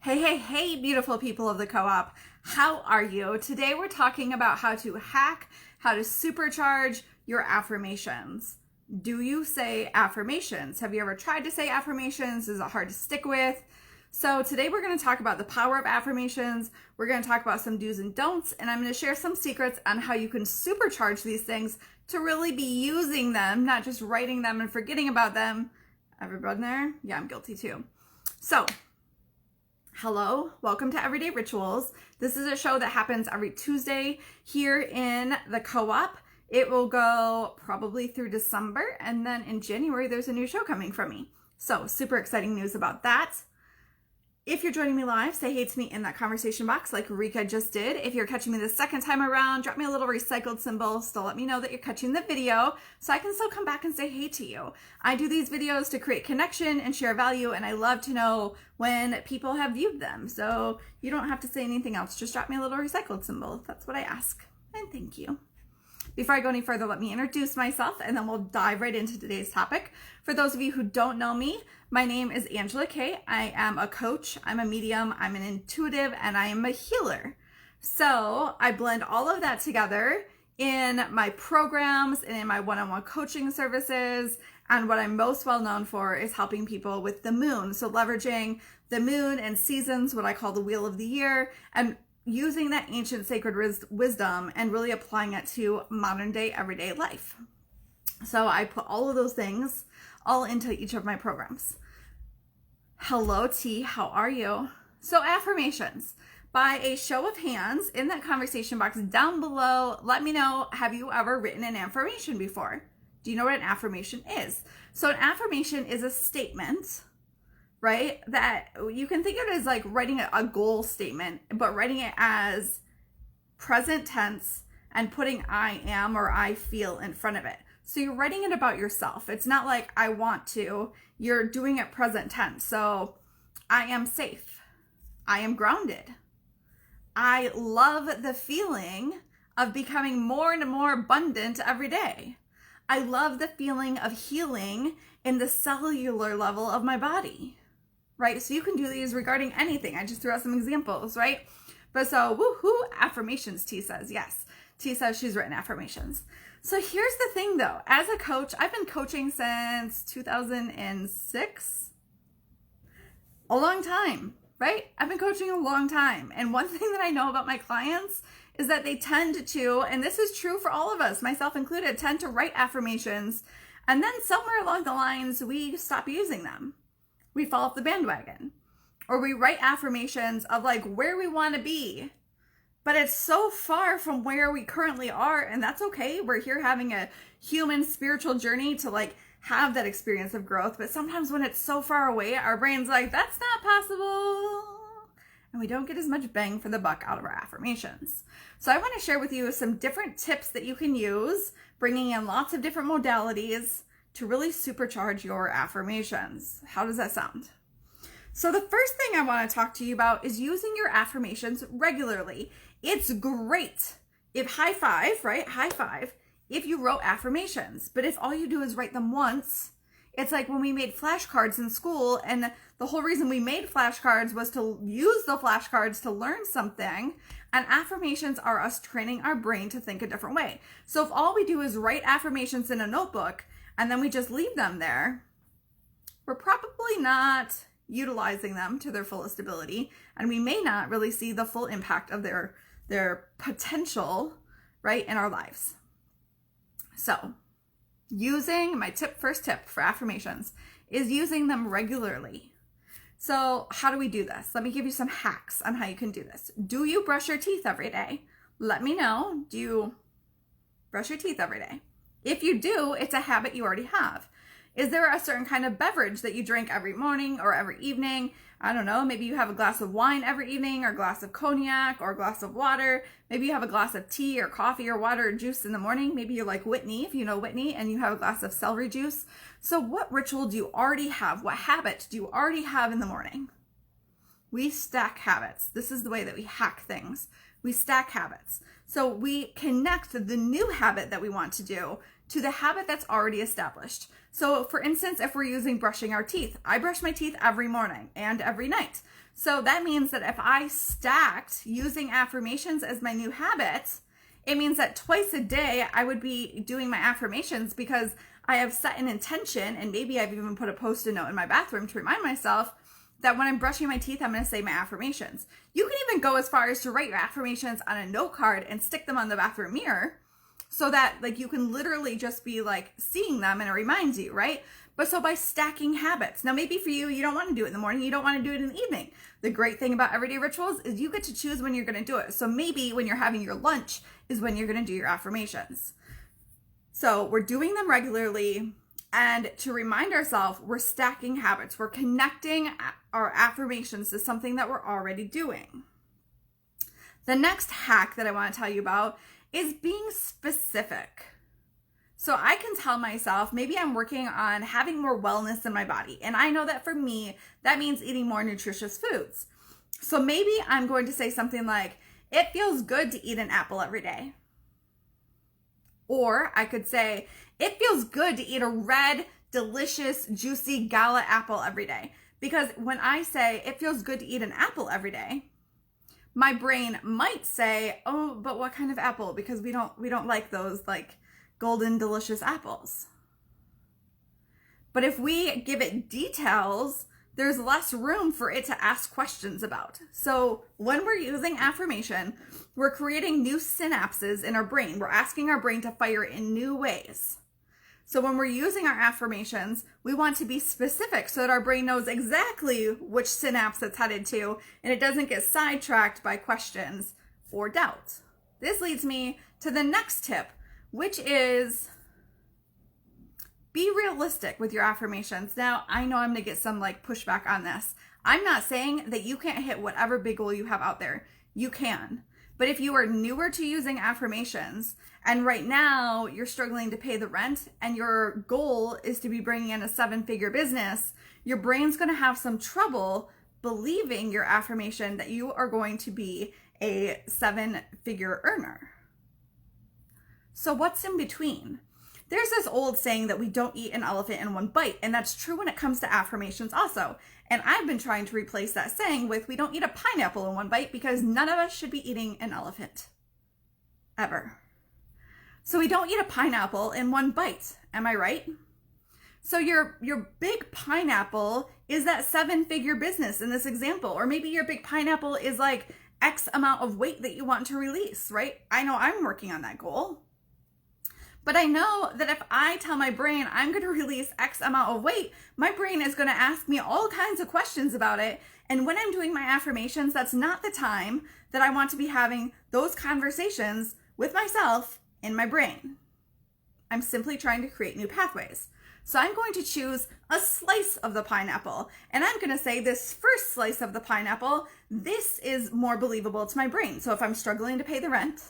Hey, hey, hey, beautiful people of the co-op. How are you? Today we're talking about how to hack, how to supercharge your affirmations. Do you say affirmations? Have you ever tried to say affirmations? Is it hard to stick with? So today we're going to talk about the power of affirmations. We're going to talk about some do's and don'ts, and I'm going to share some secrets on how you can supercharge these things to really be using them, not just writing them and forgetting about them. Everybody there? Yeah, I'm guilty too. So, hello, welcome to Everyday Rituals. This is a show that happens every Tuesday here in the co-op. It will go probably through December, and then in January there's a new show coming from me. So super exciting news about that. If you're joining me live, say hey to me in that conversation box like Rika just did. If you're catching me the second time around, drop me a little recycled symbol. Still let me know that you're catching the video so I can still come back and say hey to you. I do these videos to create connection and share value, and I love to know when people have viewed them. So you don't have to say anything else. Just drop me a little recycled symbol. That's what I ask. And thank you. Before I go any further, let me introduce myself and then we'll dive right into today's topic. For those of you who don't know me, my name is Angela Kay. I am a coach, I'm a medium, I'm an intuitive, and I am a healer. So I blend all of that together in my programs and in my one-on-one coaching services. And what I'm most well known for is helping people with the moon. So leveraging the moon and seasons, what I call the wheel of the year, and using that ancient sacred wisdom and really applying it to modern day everyday life. So I put all of those things all into each of my programs. Hello T, how are you? So affirmations. By a show of hands in that conversation box down below, let me know, have you ever written an affirmation before? Do you know what an affirmation is? So an affirmation is a statement, right? That you can think of it as like writing a goal statement, but writing it as present tense and putting I am or I feel in front of it. So you're writing it about yourself. It's not like I want to, you're doing it present tense. So I am safe. I am grounded. I love the feeling of becoming more and more abundant every day. I love the feeling of healing in the cellular level of my body. Right? So you can do these regarding anything. I just threw out some examples, right? But so, woohoo, affirmations, T says. Yes, T says she's written affirmations. So here's the thing though. As a coach, I've been coaching since 2006. A long time, right? I've been coaching a long time. And one thing that I know about my clients is that they tend to, and this is true for all of us, myself included, tend to write affirmations. And then somewhere along the lines, we stop using them. We fall off the bandwagon, or we write affirmations of like where we want to be, but it's so far from where we currently are. And that's okay. We're here having a human spiritual journey to like have that experience of growth. But sometimes when it's so far away, our brain's like, that's not possible. And we don't get as much bang for the buck out of our affirmations. So I want to share with you some different tips that you can use, bringing in lots of different modalities to really supercharge your affirmations. How does that sound? So the first thing I want to talk to you about is using your affirmations regularly. It's great if high five, right? High five, if you wrote affirmations. But if all you do is write them once, it's like when we made flashcards in school, and the whole reason we made flashcards was to use the flashcards to learn something. And affirmations are us training our brain to think a different way. So if all we do is write affirmations in a notebook, and then we just leave them there, we're probably not utilizing them to their fullest ability, and we may not really see the full impact of their potential, right, in our lives. So using my first tip for affirmations is using them regularly. So how do we do this? Let me give you some hacks on how you can do this. Do you brush your teeth every day? Let me know. Do you brush your teeth every day? If you do, it's a habit you already have. Is there a certain kind of beverage that you drink every morning or every evening? I don't know, maybe you have a glass of wine every evening, or a glass of cognac, or a glass of water. Maybe you have a glass of tea or coffee or water or juice in the morning. Maybe you're like Whitney, if you know Whitney, and you have a glass of celery juice. So what ritual do you already have? What habit do you already have in the morning? We stack habits. This is the way that we hack things. We stack habits. So we connect the new habit that we want to do to the habit that's already established. So for instance, if we're using brushing our teeth, I brush my teeth every morning and every night. So that means that if I stacked using affirmations as my new habit, it means that twice a day I would be doing my affirmations because I have set an intention, and maybe I've even put a post-it note in my bathroom to remind myself that when I'm brushing my teeth, I'm going to say my affirmations. You can even go as far as to write your affirmations on a note card and stick them on the bathroom mirror so that like you can literally just be like seeing them and it reminds you, right? But so by stacking habits. Now maybe for you, you don't want to do it in the morning, you don't want to do it in the evening. The great thing about everyday rituals is you get to choose when you're going to do it. So maybe when you're having your lunch is when you're going to do your affirmations. So we're doing them regularly, and to remind ourselves, we're stacking habits. We're connecting our affirmations to something that we're already doing. The next hack that I want to tell you about is being specific. So I can tell myself, maybe I'm working on having more wellness in my body. And I know that for me, that means eating more nutritious foods. So maybe I'm going to say something like, it feels good to eat an apple every day. Or I could say, it feels good to eat a red, delicious, juicy gala apple every day. Because when I say it feels good to eat an apple every day, my brain might say, oh, but what kind of apple? Because we don't like those like golden, delicious apples. But if we give it details, there's less room for it to ask questions about. So when we're using affirmation, we're creating new synapses in our brain. We're asking our brain to fire in new ways. So when we're using our affirmations, we want to be specific so that our brain knows exactly which synapse it's headed to, and it doesn't get sidetracked by questions or doubts. This leads me to the next tip, which is be realistic with your affirmations. Now, I know I'm going to get some like pushback on this. I'm not saying that you can't hit whatever big goal you have out there. You can. But if you are newer to using affirmations and right now you're struggling to pay the rent and your goal is to be bringing in a 7-figure business, your brain's going to have some trouble believing your affirmation that you are going to be a 7-figure earner. So what's in between? There's this old saying that we don't eat an elephant in one bite, and that's true when it comes to affirmations also. And I've been trying to replace that saying with we don't eat a pineapple in one bite because none of us should be eating an elephant. Ever. So we don't eat a pineapple in one bite. Am I right? So your big pineapple is that 7-figure business in this example. Or maybe your big pineapple is like X amount of weight that you want to release, right? I know I'm working on that goal. But I know that if I tell my brain I'm going to release X amount of weight, my brain is going to ask me all kinds of questions about it. And when I'm doing my affirmations, that's not the time that I want to be having those conversations with myself in my brain. I'm simply trying to create new pathways. So I'm going to choose a slice of the pineapple. And I'm going to say this first slice of the pineapple, this is more believable to my brain. So if I'm struggling to pay the rent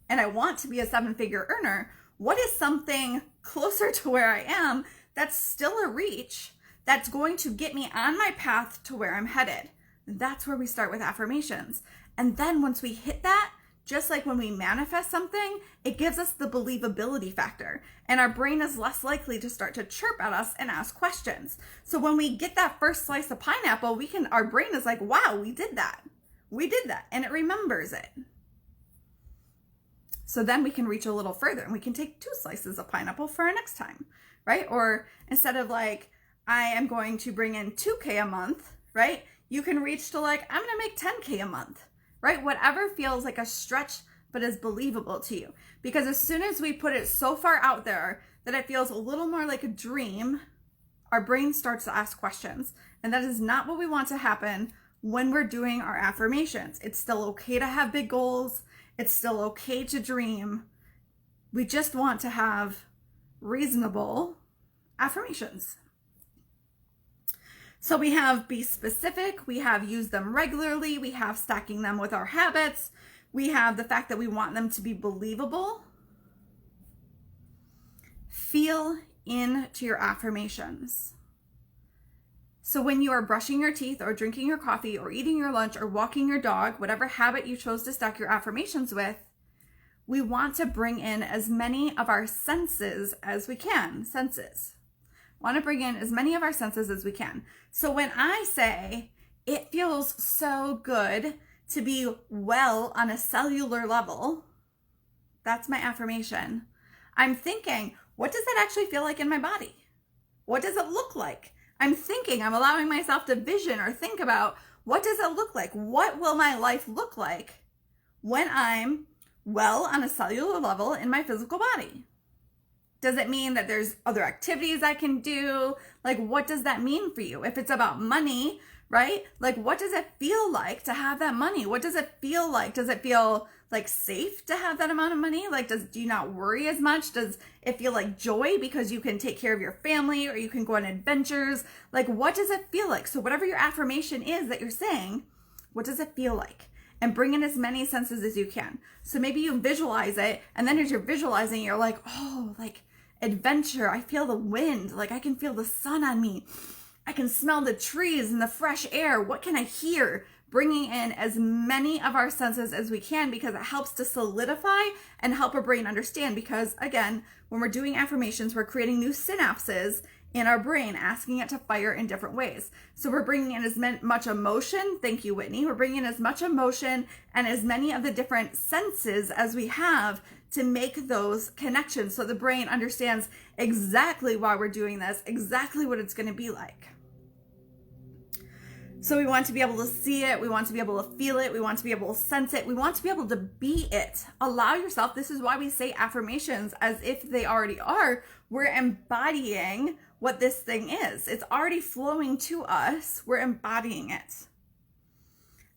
and I want to be a 7-figure earner, what is something closer to where I am that's still a reach that's going to get me on my path to where I'm headed? That's where we start with affirmations. And then once we hit that, just like when we manifest something, it gives us the believability factor. And our brain is less likely to start to chirp at us and ask questions. So when we get that first slice of pineapple, our brain is like, wow, we did that. We did that. And it remembers it. So then we can reach a little further and we can take 2 slices of pineapple for our next time, right? Or instead of like, I am going to bring in 2K a month, right? You can reach to like, I'm going to make 10K a month, right? Whatever feels like a stretch, but is believable to you. Because as soon as we put it so far out there that it feels a little more like a dream, our brain starts to ask questions. And that is not what we want to happen when we're doing our affirmations. It's still okay to have big goals. It's still okay to dream. We just want to have reasonable affirmations. So we have be specific, we have use them regularly, we have stacking them with our habits, we have the fact that we want them to be believable. Feel into your affirmations. So when you are brushing your teeth or drinking your coffee or eating your lunch or walking your dog, whatever habit you chose to stack your affirmations with, we want to bring in as many of our senses as we can. Want to bring in as many of our senses as we can. So when I say, it feels so good to be well on a cellular level, that's my affirmation. I'm thinking, what does that actually feel like in my body? What does it look like? I'm allowing myself to vision or think about, what does it look like? What will my life look like when I'm well on a cellular level in my physical body? Does it mean that there's other activities I can do? Like, what does that mean for you? If it's about money, right? Like, what does it feel like to have that money? What does it feel like? Does it feel like safe to have that amount of money? Like, do you not worry as much? Does it feel like joy because you can take care of your family or you can go on adventures? Like, what does it feel like? So whatever your affirmation is that you're saying, what does it feel like? And bring in as many senses as you can. So maybe you visualize it, and then as you're visualizing, you're like, oh, like adventure. I feel the wind. Like, I can feel the sun on me. I can smell the trees and the fresh air. What can I hear? Bringing in as many of our senses as we can, because it helps to solidify and help our brain understand. Because again, when we're doing affirmations, we're creating new synapses in our brain, asking it to fire in different ways. So we're bringing in as much emotion. Thank you, Whitney. We're bringing in as much emotion and as many of the different senses as we have to make those connections, so the brain understands exactly why we're doing this, exactly what it's going to be like. So we want to be able to see it. We want to be able to feel it. We want to be able to sense it. We want to be able to be it. Allow yourself. This is why we say affirmations as if they already are. We're embodying what this thing is. It's already flowing to us. We're embodying it.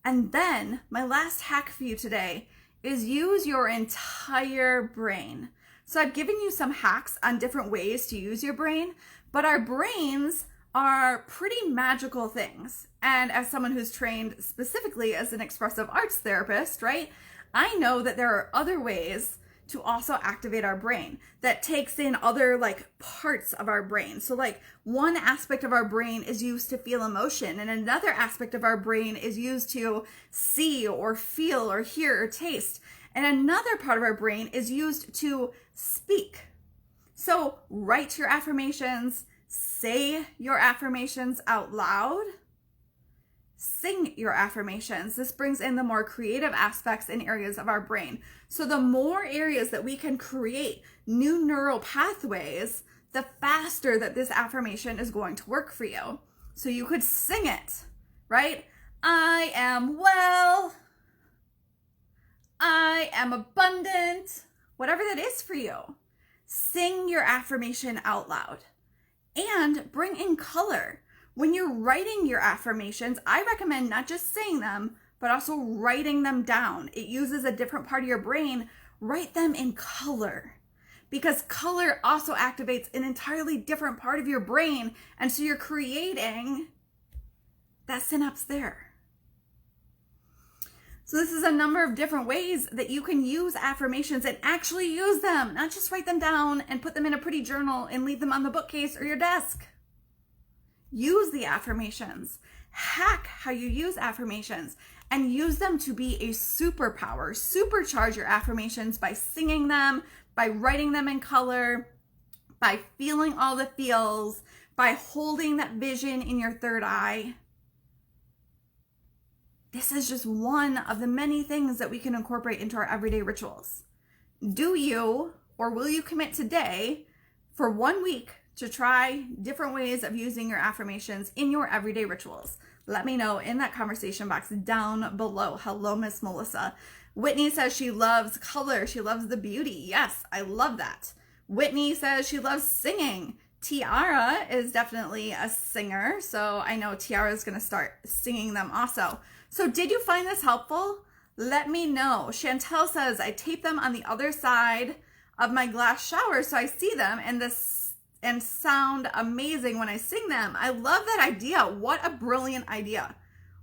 And then my last hack for you today is use your entire brain. So I've given you some hacks on different ways to use your brain, but our brains are pretty magical things. And as someone who's trained specifically as an expressive arts therapist, right, I know that there are other ways to also activate our brain that takes in other like parts of our brain. So like one aspect of our brain is used to feel emotion, and another aspect of our brain is used to see or feel or hear or taste. And another part of our brain is used to speak. So write your affirmations, say your affirmations out loud, sing your affirmations. This brings in the more creative aspects and areas of our brain. So the more areas that we can create new neural pathways, the faster that this affirmation is going to work for you. So you could sing it, right? I am well. I am abundant. Whatever that is for you. Sing your affirmation out loud and bring in color. When you're writing your affirmations, I recommend not just saying them, but also writing them down. It uses a different part of your brain. Write them in color, because color also activates an entirely different part of your brain. And so you're creating that synapse there. So this is a number of different ways that you can use affirmations and actually use them, not just write them down and put them in a pretty journal and leave them on the bookcase or your desk. Use the affirmations, hack how you use affirmations, and use them to be a superpower. Supercharge your affirmations by singing them, by writing them in color, by feeling all the feels, by holding that vision in your third eye. This is just one of the many things that we can incorporate into our everyday rituals. Do you, or will you commit today for 1 week to try different ways of using your affirmations in your everyday rituals? Let me know in that conversation box down below. Hello, Miss Melissa. Whitney says she loves color. She loves the beauty. Yes, I love that. Whitney says she loves singing. Tiara is definitely a singer, so I know Tiara is going to start singing them also. So did you find this helpful? Let me know. Chantel says, I tape them on the other side of my glass shower so I see them and sound amazing when I sing them. I love that idea. What a brilliant idea.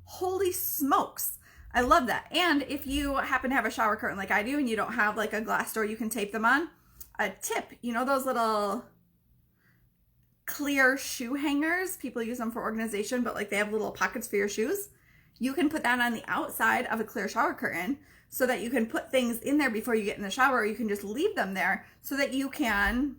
Holy smokes. I love that. And if you happen to have a shower curtain like I do and you don't have like a glass door you can tape them on, a tip, you know those little clear shoe hangers. People use them for organization, but like they have little pockets for your shoes. You can put that on the outside of a clear shower curtain so that you can put things in there before you get in the shower, or you can just leave them there so that you can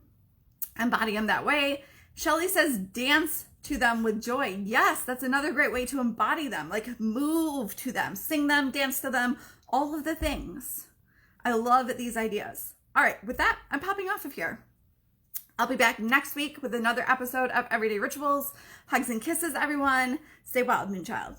embody them that way. Shelly says dance to them with joy. Yes, that's another great way to embody them. Like move to them, sing them, dance to them, all of the things. I love these ideas. All right, with that, I'm popping off of here. I'll be back next week with another episode of Everyday Rituals. Hugs and kisses, everyone. Stay wild, Moonchild.